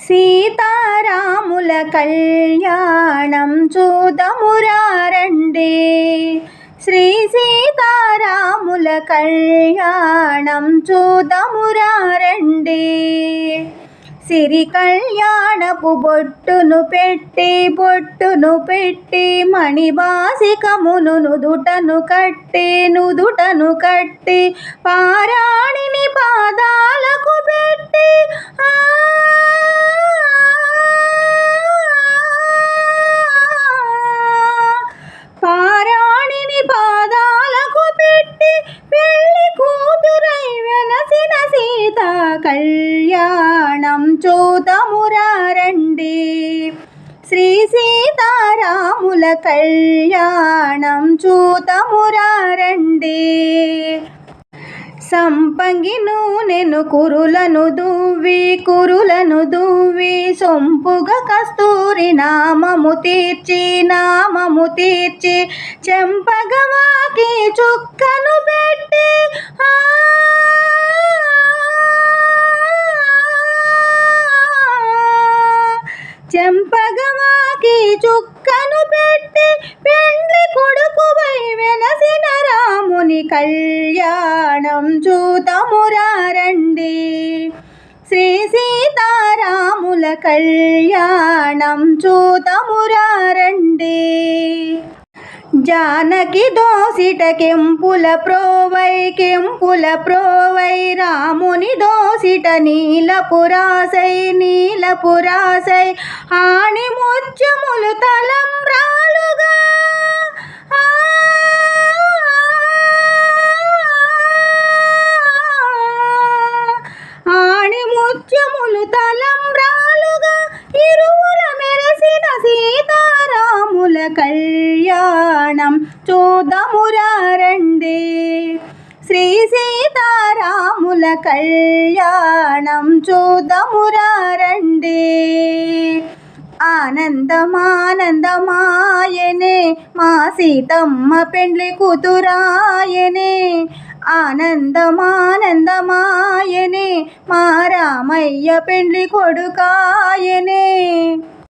సీతారాముల కళ్యాణం చూదమురారండి. శ్రీ సీతారాముల కళ్యాణం చూదమురారండి. సిరి కళ్యాణపు బొట్టును పెట్టి మణిబాసికమును నుదుటను కట్టి పారాణిని పాదాలకు పెట్టి పారాణిని పాదాలకు పెట్టి పెళ్లి కూతురై వెలసిన సీత కళ్యాణం చూదమురారండి. శ్రీ సీతారాముల కళ్యాణం చూదమురారండి. సంపంగి నూనెను కురులను దువ్వి సొంపుగా కస్తూరి నామము తీర్చి చెంపగవాకి చుక్కను పెట్టి చెంపగవాకి చుక్కను పెట్టి పెండ్లి కొడుకువై వెలసిన రాముని కళ్యాణం చూదమురారండి. శ్రీ సీతారాముల కళ్యాణం చూదమురారండి. జానకి దోసిట కెంపుల ప్రోవై రాముని దోసిట నీలపురాసై ఆణి ముత్యములు తలంబ్రాలుగా ఇరువుల మెరసిన సీతారాముల కళ్యాణం చూదమురారండి. శ్రీ సీతారాముల కళ్యాణం చూదమురారండి. ఆనందమాయనే మా సీతమ్మ పెండ్లి కూతురాయనే. ఆనందమాయనే మా రామయ్య పెండ్లి కొడుకాయనే.